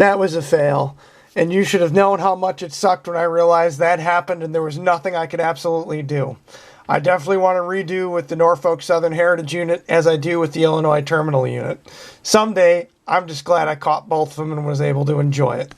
That was a fail. And you should have known how much it sucked when I realized that happened and there was nothing I could absolutely do. I definitely want to redo with the Norfolk Southern Heritage Unit as I do with the Illinois Terminal Unit. Someday, I'm just glad I caught both of them and was able to enjoy it.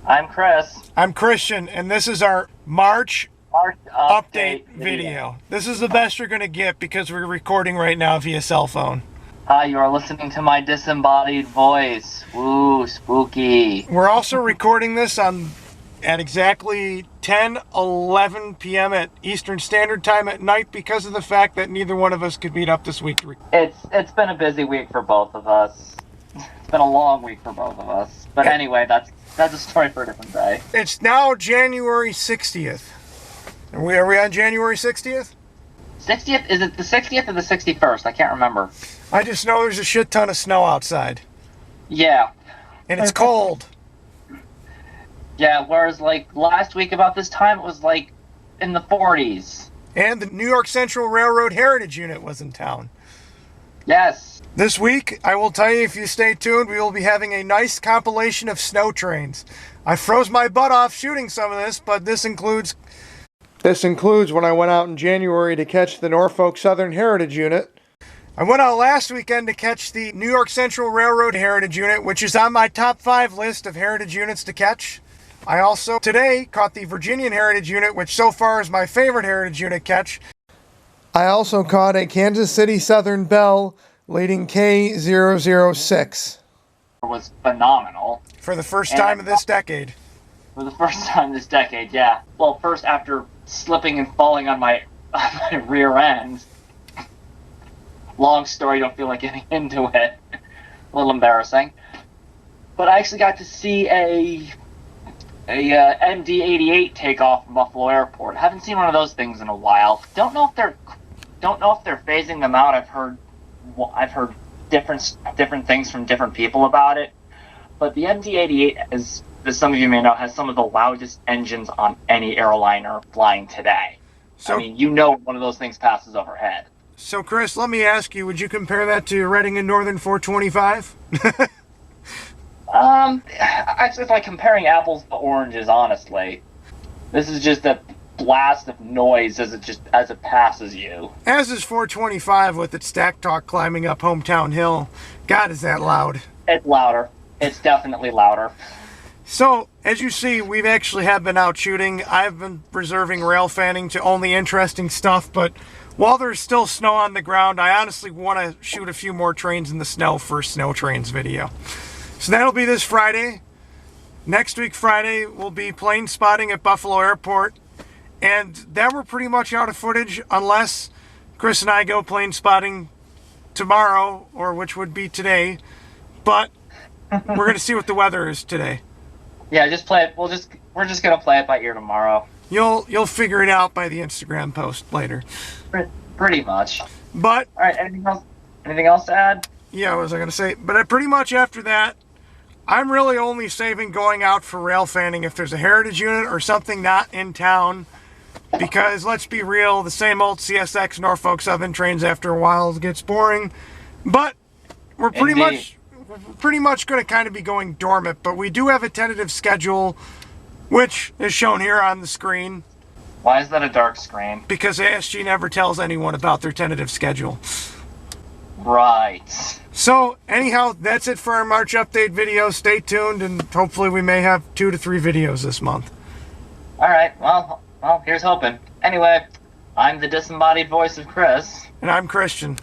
I'm Chris. I'm Christian, and this is our March update video. This is the best you're going to get because we're recording right now via cell phone. Hi, you are listening to my disembodied voice. Woo, spooky. We're also recording this at exactly 10:11 p.m. at Eastern Standard Time at night because of the fact that neither one of us could meet up this week. It's been a busy week for both of us. It's been a long week for both of us. But anyway, that's a story for a different day. It's now January 60th. Are we on January 60th? 60th? Is it the 60th or the 61st? I can't remember. I just know there's a shit ton of snow outside. Yeah. And it's cold. Yeah, whereas like last week about this time it was like in the 40s. And the New York Central Railroad Heritage Unit was in town. Yes. This week, I will tell you, if you stay tuned, we will be having a nice compilation of snow trains. I froze my butt off shooting some of this, but this includes when I went out in January to catch the Norfolk Southern Heritage Unit. I went out last weekend to catch the New York Central Railroad Heritage Unit, which is on my top 5 list of heritage units to catch. I also, today, caught the Virginian Heritage Unit, which so far is my favorite heritage unit catch. I also caught a Kansas City Southern Belle leading K006. It was phenomenal. For the first time of this decade. For the first time this decade, yeah. Well, first after slipping and falling on my rear end. Long story, don't feel like getting into it. A little embarrassing. But I actually got to see a MD-88 take off from Buffalo Airport. Haven't seen one of those things in a while. Don't know if they're phasing them out. I've heard different things from different people about it. But the MD-88, as some of you may know, has some of the loudest engines on any airliner flying today. So, I mean, one of those things passes overhead. So, Chris, let me ask you, would you compare that to Reading and Northern 425? Actually, it's like comparing apples to oranges, honestly. This is just a blast of noise as it passes you. As is 425 with its stack talk climbing up Hometown Hill. God, is that loud. It's louder. It's definitely louder. So, as you see, we've actually been out shooting. I've been reserving rail fanning to only interesting stuff, but while there's still snow on the ground, I honestly want to shoot a few more trains in the snow for Snow Trains video. So that'll be this Friday. Next week, Friday, we'll be Planespotting at Buffalo Airport. And then we're pretty much out of footage unless Chris and I go Planespotting tomorrow, or which would be today. But we're going to see what the weather is today. Yeah, just play it. We're just going to play it by ear tomorrow. You'll figure it out by the Instagram post later. Pretty much. But all right, anything else to add? Yeah, what was I going to say? But pretty much after that, I'm really only saving going out for rail fanning if there's a heritage unit or something not in town. Because let's be real, the same old CSX Norfolk Southern trains after a while gets boring. But we're pretty much going to kind of be going dormant. But we do have a tentative schedule, which is shown here on the screen. Why is that a dark screen? Because ASG never tells anyone about their tentative schedule. Right. So, anyhow, that's it for our March update video. Stay tuned, and hopefully we may have 2 to 3 videos this month. All right. Well, here's hoping. Anyway, I'm the disembodied voice of Chris. And I'm Christian.